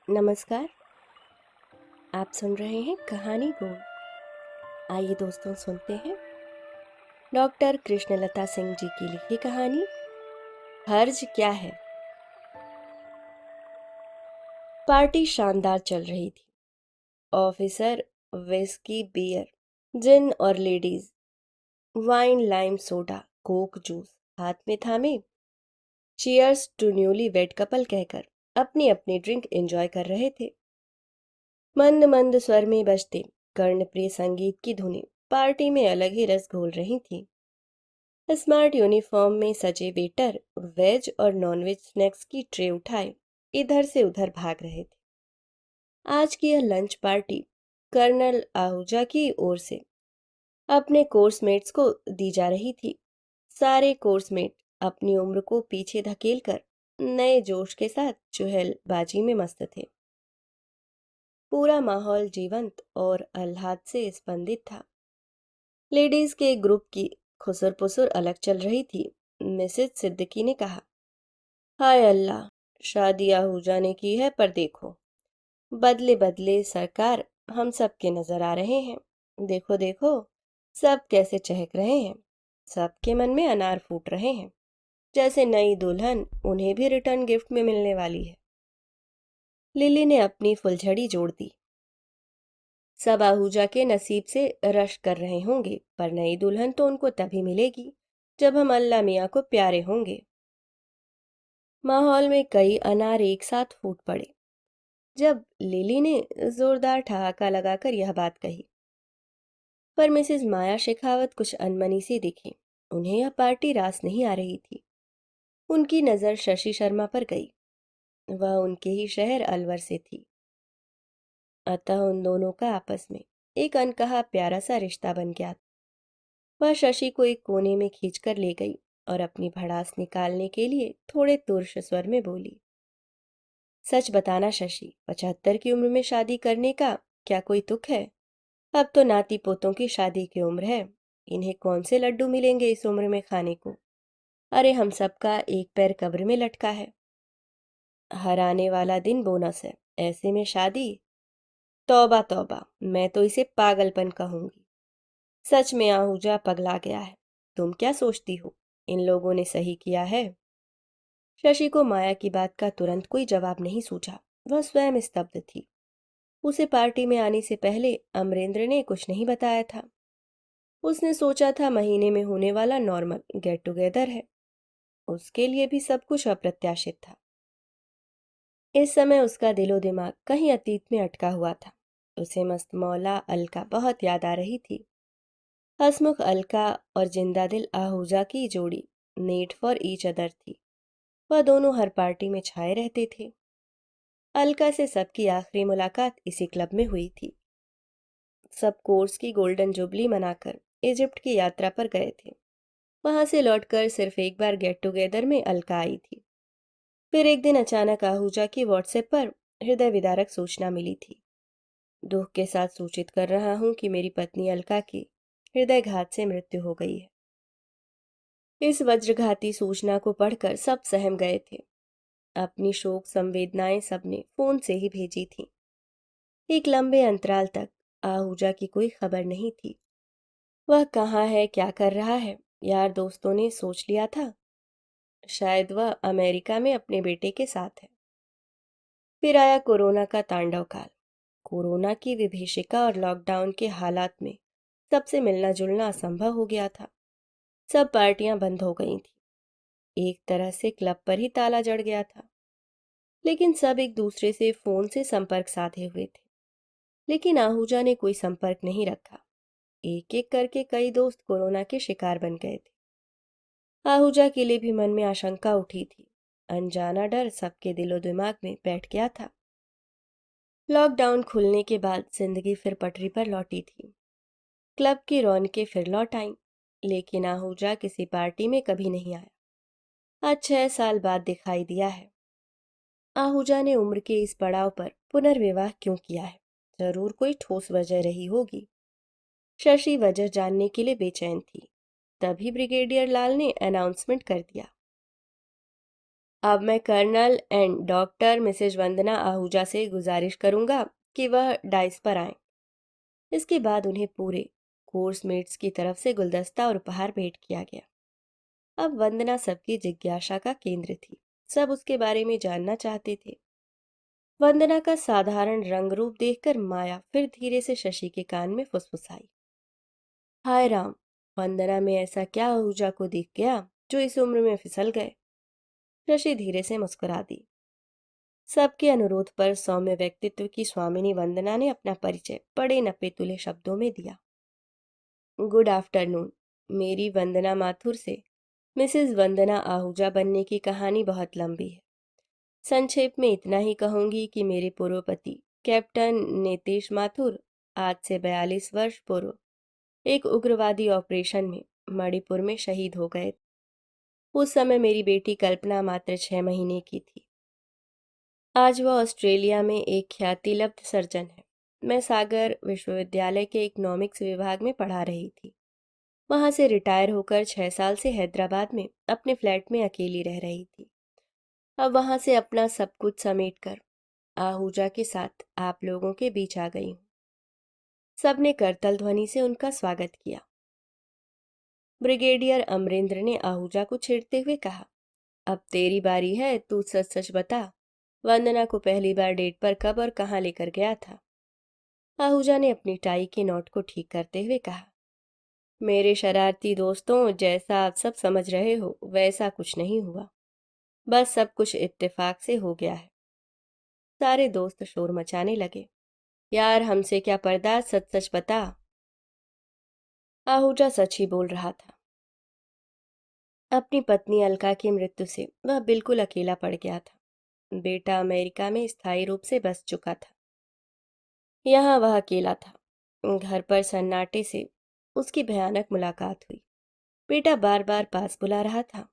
नमस्कार। आप सुन रहे हैं कहानी गोल्ड। आइए दोस्तों सुनते हैं डॉक्टर कृष्णलता सिंह जी की लिखी कहानी हर्ज क्या है। पार्टी शानदार चल रही थी। ऑफिसर विस्की बियर जिन और ladies wine lime soda coke juice हाथ में थामे cheers to newly wed couple कहकर अपनी अपनी ड्रिंक एंजॉय कर रहे थे। मंद मंद स्वर में बजते कर्णप्रिय संगीत की धुनें पार्टी में अलग ही रस घोल रही थी। स्मार्ट यूनिफॉर्म में सजे वेटर वेज और नॉनवेज स्नैक्स की ट्रे उठाए इधर से उधर भाग रहे थे। आज की यह लंच पार्टी कर्नल आहूजा की ओर से अपने कोर्समेट्स को दी जा रही थी। सारे कोर्समेट अपनी उम्र को पीछे धकेलकर नए जोश के साथ चुहलबाजी में मस्त थे। पूरा माहौल जीवंत और आह्लाद से स्पंदित था। लेडीज के ग्रुप की खुसर पुसर अलग चल रही थी। मिसेज सिद्दीकी ने कहा, हाय अल्लाह, शादी आहूजा ने की है पर देखो, बदले बदले सरकार हम सब के नजर आ रहे हैं। देखो देखो, सब कैसे चहक रहे हैं। सबके मन में अनार फूट रहे हैं, जैसे नई दुल्हन उन्हें भी रिटर्न गिफ्ट में मिलने वाली है। लिली ने अपनी फुलझड़ी जोड़ दी। सब आहूजा के नसीब से रश कर रहे होंगे, पर नई दुल्हन तो उनको तभी मिलेगी जब हम अल्लाह मियाँ को प्यारे होंगे। माहौल में कई अनार एक साथ फूट पड़े जब लिली ने जोरदार ठहाका लगाकर यह बात कही। पर मिसेस माया शेखावत कुछ अनमनी सी दिखी। उन्हें यह पार्टी रास नहीं आ रही थी। उनकी नजर शशि शर्मा पर गई। वह उनके ही शहर अलवर से थी। अतः उन दोनों का आपस में एक अनकहा प्यारा सा रिश्ता बन गया। वह शशि को एक कोने में खींचकर ले गई और अपनी भड़ास निकालने के लिए थोड़े तुर्श स्वर में बोली, सच बताना शशि, 75 की उम्र में शादी करने का क्या कोई तुक है? अब तो नाती पोतों की शादी की उम्र है। इन्हें कौन से लड्डू मिलेंगे इस उम्र में खाने को? अरे हम सबका एक पैर कब्र में लटका है। हर आने वाला दिन बोनस है, ऐसे में शादी? तौबा तौबा, मैं तो इसे पागलपन कहूंगी। सच में आहूजा पगला गया है। तुम क्या सोचती हो, इन लोगों ने सही किया है? शशि को माया की बात का तुरंत कोई जवाब नहीं सूझा। वह स्वयं स्तब्ध थी। उसे पार्टी में आने से पहले अमरेंद्र ने कुछ नहीं बताया था। उसने सोचा था महीने में होने वाला नॉर्मल गेट टुगेदर है। उसके लिए भी सब कुछ अप्रत्याशित था। इस समय उसका दिलो दिमाग कहीं अतीत में अटका हुआ था। उसे मस्त मौला अलका बहुत याद आ रही थी। हसमुख अलका और जिंदा दिल आहूजा की जोड़ी मेड फॉर ईच अदर थी। वह दोनों हर पार्टी में छाए रहते थे। अलका से सबकी आखिरी मुलाकात इसी क्लब में हुई थी। सब कोर्स की गोल्डन जुबली मनाकर इजिप्ट की यात्रा पर गए थे। वहां से लौटकर सिर्फ एक बार गेट टुगेदर में अलका आई थी। फिर एक दिन अचानक आहूजा की व्हाट्सएप पर हृदय विदारक सूचना मिली थी। दुख के साथ सूचित कर रहा हूं कि मेरी पत्नी अलका की हृदयघात से मृत्यु हो गई है। इस वज्रघाती सूचना को पढ़कर सब सहम गए थे। अपनी शोक संवेदनाएं सबने फोन से ही भेजी थीं। एक लंबे अंतराल तक आहूजा की कोई खबर नहीं थी। वह कहाँ है, क्या कर रहा है? यार दोस्तों ने सोच लिया था शायद वह अमेरिका में अपने बेटे के साथ है। फिर आया कोरोना का तांडव काल। कोरोना की विभीषिका और लॉकडाउन के हालात में सबसे मिलना जुलना असंभव हो गया था। सब पार्टियां बंद हो गई थी। एक तरह से क्लब पर ही ताला जड़ गया था। लेकिन सब एक दूसरे से फोन से संपर्क साधे हुए थे। लेकिन आहूजा ने कोई संपर्क नहीं रखा। एक एक करके कई दोस्त कोरोना के शिकार बन गए थे। आहूजा के लिए भी मन में आशंका उठी थी। अनजाना डर सबके दिलो दिमाग में बैठ गया था। लॉकडाउन खुलने के बाद जिंदगी फिर पटरी पर लौटी थी। क्लब की रौनकें फिर लौट आईं। लेकिन आहूजा किसी पार्टी में कभी नहीं आया। आज 6 साल बाद दिखाई दिया है। आहूजा ने उम्र के इस पड़ाव पर पुनर्विवाह क्यों किया है? जरूर कोई ठोस वजह रही होगी। शशि वजह जानने के लिए बेचैन थी। तभी ब्रिगेडियर लाल ने अनाउंसमेंट कर दिया, अब मैं कर्नल एंड डॉक्टर मिसेज वंदना आहूजा से गुजारिश करूंगा कि वह डाइस पर आएं। इसके बाद उन्हें पूरे कोर्समेट्स की तरफ से गुलदस्ता और उपहार भेंट किया गया। अब वंदना सबकी जिज्ञासा का केंद्र थी। सब उसके बारे में जानना चाहते थे। वंदना का साधारण रंग रूप देखकर माया फिर धीरे से शशि के कान में फुसफुसाई, हाय राम, वंदना में ऐसा क्या आहूजा को दिख गया जो इस उम्र में फिसल गए। शशि धीरे से मुस्कुरा दी। सबके अनुरोध पर सौम्य व्यक्तित्व की स्वामिनी वंदना ने अपना परिचय बड़े नपे तुले शब्दों में दिया। Good afternoon. मेरी वंदना माथुर से मिसेस वंदना आहूजा बनने की कहानी बहुत लंबी है। संक्षेप में इतना ही कहूंगी कि मेरे पूर्व पति कैप्टन नीतीश माथुर आज से 42 वर्ष पूर्व एक उग्रवादी ऑपरेशन में मणिपुर में शहीद हो गए। उस समय मेरी बेटी कल्पना मात्र 6 महीने की थी। आज वह ऑस्ट्रेलिया में एक ख्यातिलब्ध सर्जन है। मैं सागर विश्वविद्यालय के इकोनॉमिक्स विभाग में पढ़ा रही थी। वहां से रिटायर होकर 6 साल से हैदराबाद में अपने फ्लैट में अकेली रह रही थी। अब वहां से अपना सब कुछ समेटकर आहूजा के साथ आप लोगों के बीच आ गई हूँ। सबने करतल ध्वनि से उनका स्वागत किया। ब्रिगेडियर अमरेंद्र ने आहूजा को छेड़ते हुए कहा, अब तेरी बारी है, तू सच सच बता, वंदना को पहली बार डेट पर कब और कहाँ लेकर गया था। आहूजा ने अपनी टाई के नोट को ठीक करते हुए कहा, मेरे शरारती दोस्तों, जैसा आप सब समझ रहे हो वैसा कुछ नहीं हुआ। बस सब कुछ इत्तेफाक से हो गया है। सारे दोस्त शोर मचाने लगे, यार हमसे क्या पर्दा, सच सच बता। आहूजा सच ही बोल रहा था। अपनी पत्नी अलका की मृत्यु से वह बिल्कुल अकेला पड़ गया था। बेटा अमेरिका में स्थायी रूप से बस चुका था। यहाँ वह अकेला था। घर पर सन्नाटे से उसकी भयानक मुलाकात हुई। बेटा बार बार पास बुला रहा था।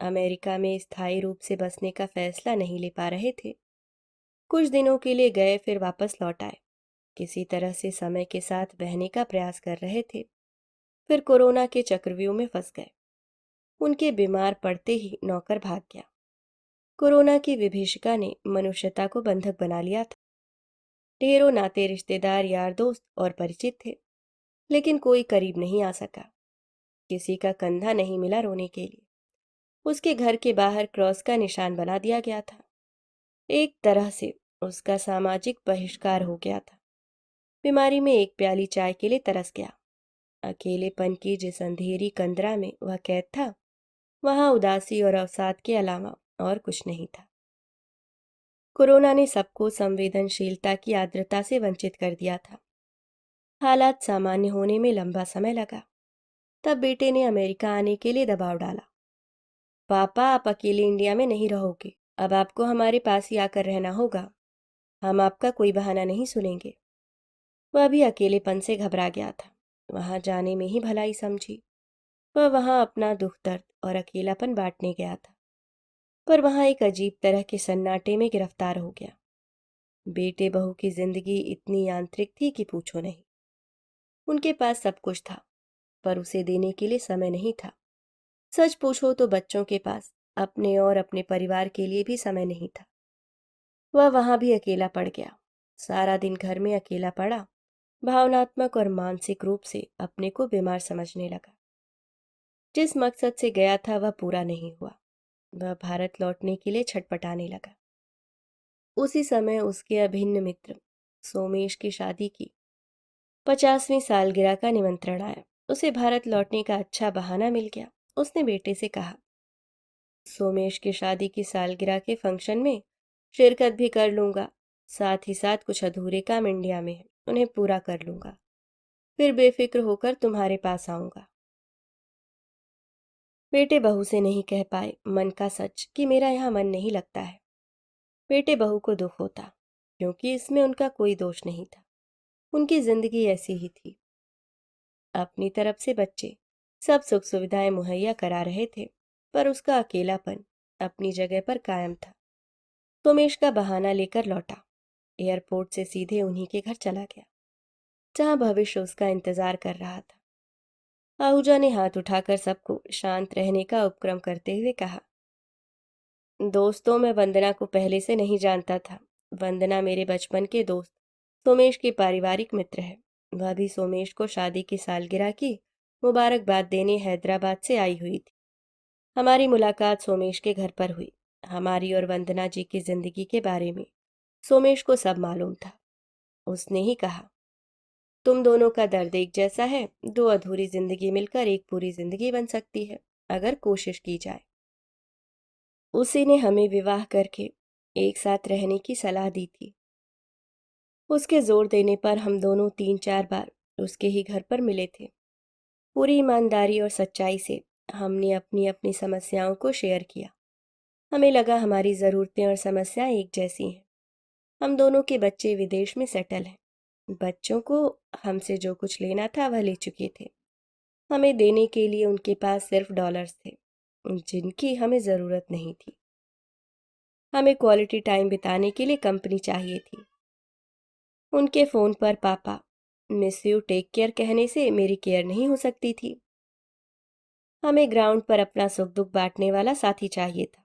अमेरिका में स्थायी रूप से बसने का फैसला नहीं ले पा रहे थे। कुछ दिनों के लिए गए, फिर वापस लौट आए। किसी तरह से समय के साथ बहने का प्रयास कर रहे थे। फिर कोरोना के चक्रव्यूह में फंस गए। उनके बीमार पड़ते ही नौकर भाग गया। कोरोना की विभीषिका ने मनुष्यता को बंधक बना लिया था। ढेरों नाते रिश्तेदार, यार दोस्त और परिचित थे, लेकिन कोई करीब नहीं आ सका। किसी का कंधा नहीं मिला रोने के लिए। उसके घर के बाहर क्रॉस का निशान बना दिया गया था। एक तरह से उसका सामाजिक बहिष्कार हो गया था। बीमारी में एक प्याली चाय के लिए तरस गया। अकेलेपन की जिस अंधेरी कंदरा में वह कैद था, वहां उदासी और अवसाद के अलावा और कुछ नहीं था। कोरोना ने सबको संवेदनशीलता की आर्द्रता से वंचित कर दिया था। हालात सामान्य होने में लंबा समय लगा। तब बेटे ने अमेरिका आने के लिए दबाव डाला। पापा, आप अकेले इंडिया में नहीं रहोगे, अब आपको हमारे पास ही आकर रहना होगा। हम आपका कोई बहाना नहीं सुनेंगे। वह भी अकेलेपन से घबरा गया था। वहां जाने में ही भलाई समझी। वह वहां अपना दुख दर्द और अकेलापन बांटने गया था, पर वहां एक अजीब तरह के सन्नाटे में गिरफ्तार हो गया। बेटे बहू की जिंदगी इतनी यांत्रिक थी कि पूछो नहीं। उनके पास सब कुछ था, पर उसे देने के लिए समय नहीं था। सच पूछो तो बच्चों के पास अपने और अपने परिवार के लिए भी समय नहीं था। वह वहां भी अकेला पड़ गया। सारा दिन घर में अकेला पड़ा। भावनात्मक और मानसिक रूप से अपने को बीमार समझने लगा। जिस मकसद से गया था वह पूरा नहीं हुआ। वह भारत लौटने के लिए छटपटाने लगा। उसी समय उसके अभिन्न मित्र सोमेश की शादी की 50वीं सालगिरह का निमंत्रण आया। उसे भारत लौटने का अच्छा बहाना मिल गया। उसने बेटे से कहा, सोमेश की शादी की सालगिरह के फंक्शन में शिरकत भी कर लूंगा। साथ ही साथ कुछ अधूरे काम इंडिया में हैं, उन्हें पूरा कर लूंगा। फिर बेफिक्र होकर तुम्हारे पास आऊंगा। बेटे बहू से नहीं कह पाए मन का सच कि मेरा यहाँ मन नहीं लगता है। बेटे बहू को दुख होता, क्योंकि इसमें उनका कोई दोष नहीं था। उनकी जिंदगी ऐसी ही थी। अपनी तरफ से बच्चे सब सुख सुविधाएं मुहैया करा रहे थे, पर उसका अकेलापन अपनी जगह पर कायम था। सोमेश का बहाना लेकर लौटा। एयरपोर्ट से सीधे उन्हीं के घर चला गया, जहां भविष्य उसका इंतजार कर रहा था। आहूजा ने हाथ उठाकर सबको शांत रहने का उपक्रम करते हुए कहा, दोस्तों में वंदना को पहले से नहीं जानता था। वंदना मेरे बचपन के दोस्त सोमेश की पारिवारिक मित्र है। वह भी सोमेश को शादी की सालगिरह की मुबारकबाद देने हैदराबाद से आई हुई थी। हमारी मुलाकात सोमेश के घर पर हुई। हमारी और वंदना जी की जिंदगी के बारे में सोमेश को सब मालूम था। उसने ही कहा, तुम दोनों का दर्द एक जैसा है, दो अधूरी जिंदगी मिलकर एक पूरी जिंदगी बन सकती है अगर कोशिश की जाए। उसी ने हमें विवाह करके एक साथ रहने की सलाह दी थी। उसके जोर देने पर हम दोनों 3-4 बार उसके ही घर पर मिले थे। पूरी ईमानदारी और सच्चाई से हमने अपनी अपनी समस्याओं को शेयर किया। हमें लगा हमारी ज़रूरतें और समस्याएं एक जैसी हैं। हम दोनों के बच्चे विदेश में सेटल हैं। बच्चों को हमसे जो कुछ लेना था वह ले चुके थे। हमें देने के लिए उनके पास सिर्फ डॉलर्स थे, जिनकी हमें ज़रूरत नहीं थी। हमें क्वालिटी टाइम बिताने के लिए कंपनी चाहिए थी। उनके फ़ोन पर पापा मिस यू टेक केयर कहने से मेरी केयर नहीं हो सकती थी। हमें ग्राउंड पर अपना सुख दुख बांटने वाला साथी चाहिए था।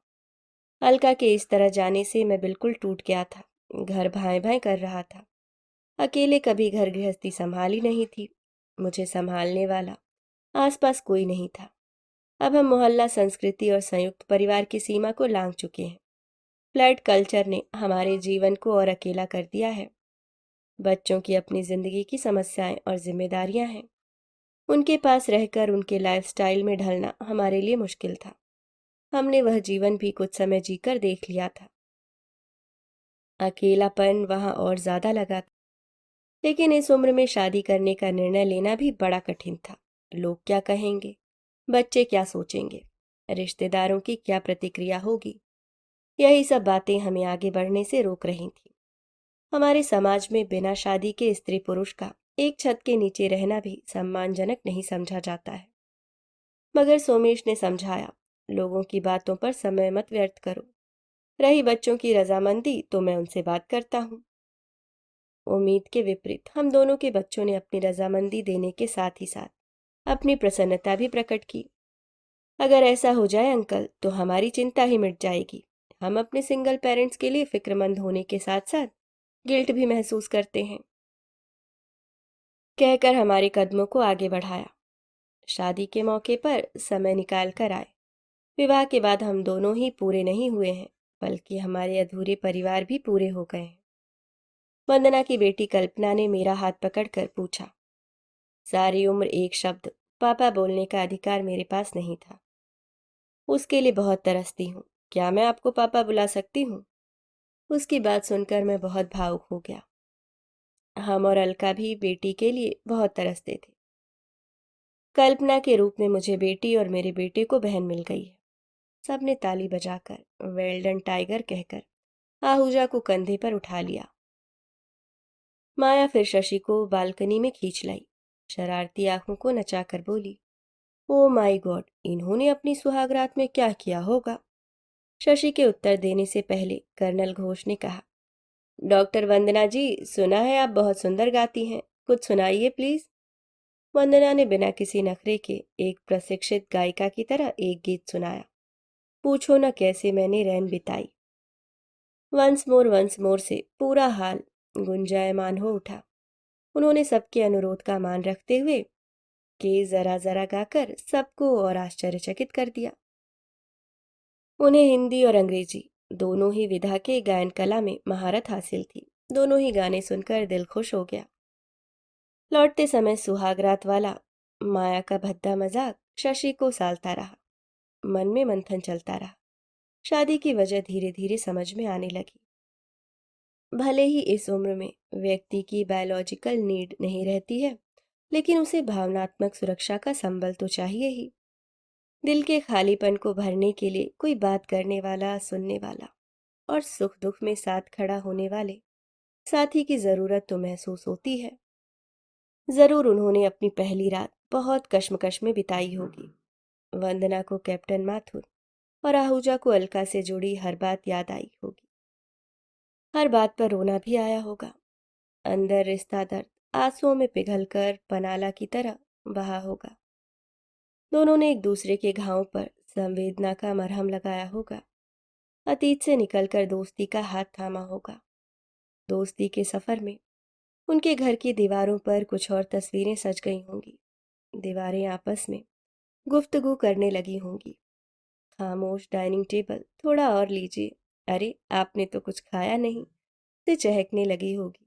अलका के इस तरह जाने से मैं बिल्कुल टूट गया था। घर भाएं भाएं कर रहा था। अकेले कभी घर गृहस्थी संभाली नहीं थी। मुझे संभालने वाला आसपास कोई नहीं था। अब हम मोहल्ला संस्कृति और संयुक्त परिवार की सीमा को लांघ चुके हैं। फ्लैट कल्चर ने हमारे जीवन को और अकेला कर दिया है। बच्चों की अपनी जिंदगी की समस्याएं और जिम्मेदारियां हैं। उनके पास रहकर उनके लाइफस्टाइल में ढलना हमारे लिए मुश्किल था। हमने वह जीवन भी कुछ समय जीकर देख लिया था। अकेलापन वहां और ज्यादा लगा था। लेकिन इस उम्र में शादी करने का निर्णय लेना भी बड़ा कठिन था। लोग क्या कहेंगे, बच्चे क्या सोचेंगे, रिश्तेदारों की क्या प्रतिक्रिया होगी, यही सब बातें हमें आगे बढ़ने से रोक रही थी। हमारे समाज में बिना शादी के स्त्री पुरुष का एक छत के नीचे रहना भी सम्मानजनक नहीं समझा जाता है। मगर सोमेश ने समझाया, लोगों की बातों पर समय मत व्यर्थ करो। रही बच्चों की रजामंदी तो मैं उनसे बात करता हूँ। उम्मीद के विपरीत हम दोनों के बच्चों ने अपनी रजामंदी देने के साथ ही साथ अपनी प्रसन्नता भी प्रकट की। अगर ऐसा हो जाए अंकल तो हमारी चिंता ही मिट जाएगी। हम अपने सिंगल पेरेंट्स के लिए फिक्रमंद होने के साथ साथ गिल्ट भी महसूस करते हैं, कहकर हमारे कदमों को आगे बढ़ाया। शादी के मौके पर समय निकाल कर आए। विवाह के बाद हम दोनों ही पूरे नहीं हुए हैं, बल्कि हमारे अधूरे परिवार भी पूरे हो गए हैं। वंदना की बेटी कल्पना ने मेरा हाथ पकड़कर पूछा, सारी उम्र एक शब्द पापा बोलने का अधिकार मेरे पास नहीं था। उसके लिए बहुत तरसती हूँ। क्या मैं आपको पापा बुला सकती हूँ? उसकी बात सुनकर मैं बहुत भावुक हो गया। हम और अलका भी बेटी के लिए बहुत तरसते थे। कल्पना के रूप में मुझे बेटी और मेरे बेटे को बहन मिल गई है। सबने ताली बजाकर वेल डन टाइगर कहकर आहूजा को कंधे पर उठा लिया। माया फिर शशि को बालकनी में खींच लाई। शरारती आंखों को नचाकर बोली, ओ माय गॉड, इन्होंने अपनी सुहागरात में क्या किया होगा? शशि के उत्तर देने से पहले कर्नल घोष ने कहा, डॉक्टर वंदना जी, सुना है आप बहुत सुंदर गाती हैं, कुछ सुनाइए प्लीज। वंदना ने बिना किसी नखरे के एक प्रशिक्षित गायिका की तरह एक गीत सुनाया। पूछो न कैसे मैंने रैन बिताई। वंस मोर से पूरा हाल गुंजायमान हो उठा। उन्होंने सबके अनुरोध का मान रखते हुए के जरा जरा गाकर सबको और आश्चर्यचकित कर दिया। उन्हें हिंदी और अंग्रेजी दोनों ही विधा के गायन कला में महारत हासिल थी। दोनों ही गाने सुनकर दिल खुश हो गया। लौटते समय सुहागरात वाला माया का भद्दा मजाक शशि को सालता रहा। मन में मंथन चलता रहा। शादी की वजह धीरे धीरे समझ में आने लगी। भले ही इस उम्र में व्यक्ति की बायोलॉजिकल नीड नहीं रहती है, लेकिन उसे भावनात्मक सुरक्षा का संबल तो चाहिए ही। दिल के खालीपन को भरने के लिए कोई बात करने वाला, सुनने वाला और सुख दुख में साथ खड़ा होने वाले साथी की जरूरत तो महसूस होती है। जरूर उन्होंने अपनी पहली रात बहुत कश्मकश में बिताई होगी। वंदना को कैप्टन माथुर और आहूजा को अलका से जुड़ी हर बात याद आई होगी। हर बात पर रोना भी आया होगा। अंदर रिश्ता दर्द आंसुओं में पिघलकर पनाला की तरह बहा होगा। दोनों ने एक दूसरे के घावों पर संवेदना का मरहम लगाया होगा। अतीत से निकलकर दोस्ती का हाथ थामा होगा। दोस्ती के सफर में उनके घर की दीवारों पर कुछ और तस्वीरें सज गई होंगी। दीवारें आपस में गुफ्तगू करने लगी होंगी। खामोश डाइनिंग टेबल, थोड़ा और लीजिए, अरे आपने तो कुछ खाया नहीं, से चहकने लगी होगी।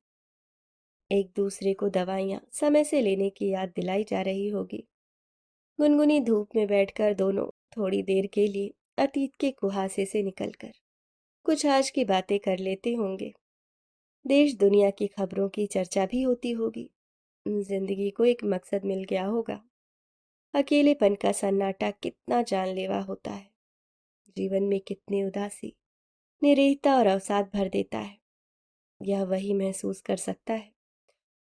एक दूसरे को दवाइयाँ समय से लेने की याद दिलाई जा रही होगी। गुनगुनी धूप में बैठकर दोनों थोड़ी देर के लिए अतीत के कुहासे से निकलकर कुछ आज की बातें कर लेते होंगे। देश दुनिया की खबरों की चर्चा भी होती होगी। जिंदगी को एक मकसद मिल गया होगा। अकेलेपन का सन्नाटा कितना जानलेवा होता है। जीवन में कितनी उदासी, निरीहता और अवसाद भर देता है। यह वही महसूस कर सकता है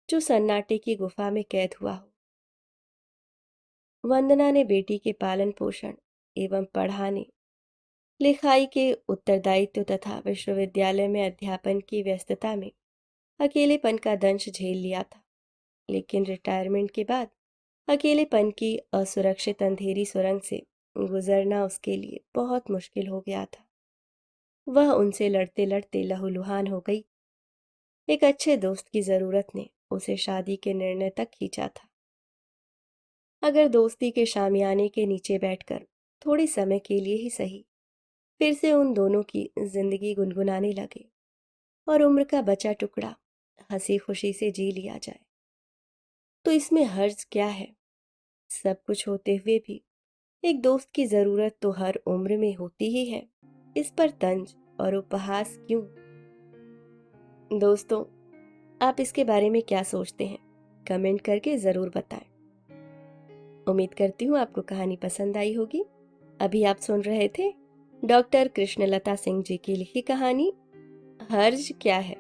जो सन्नाटे की गुफा में कैद हुआ हो। वंदना ने बेटी के पालन पोषण एवं पढ़ाने लिखाई के उत्तरदायित्व तथा विश्वविद्यालय में अध्यापन की व्यस्तता में अकेलेपन का दंश झेल लिया था। लेकिन रिटायरमेंट के बाद अकेलेपन की असुरक्षित अंधेरी सुरंग से गुजरना उसके लिए बहुत मुश्किल हो गया था। वह उनसे लड़ते लड़ते लहूलुहान हो गई। एक अच्छे दोस्त की जरूरत ने उसे शादी के निर्णय तक खींचा था। अगर दोस्ती के शामियाने के नीचे बैठकर थोड़ी समय के लिए ही सही फिर से उन दोनों की जिंदगी गुनगुनाने लगे और उम्र का बचा टुकड़ा हंसी खुशी से जी लिया जाए, तो इसमें हर्ज क्या है। सब कुछ होते हुए भी एक दोस्त की जरूरत तो हर उम्र में होती ही है। इस पर तंज और उपहास क्यों? दोस्तों, आप इसके बारे में क्या सोचते हैं? कमेंट करके जरूर बताएं। उम्मीद करती हूँ आपको कहानी पसंद आई होगी। अभी आप सुन रहे थे डॉक्टर कृष्णलता सिंह जी की लिखी कहानी हर्ज क्या है।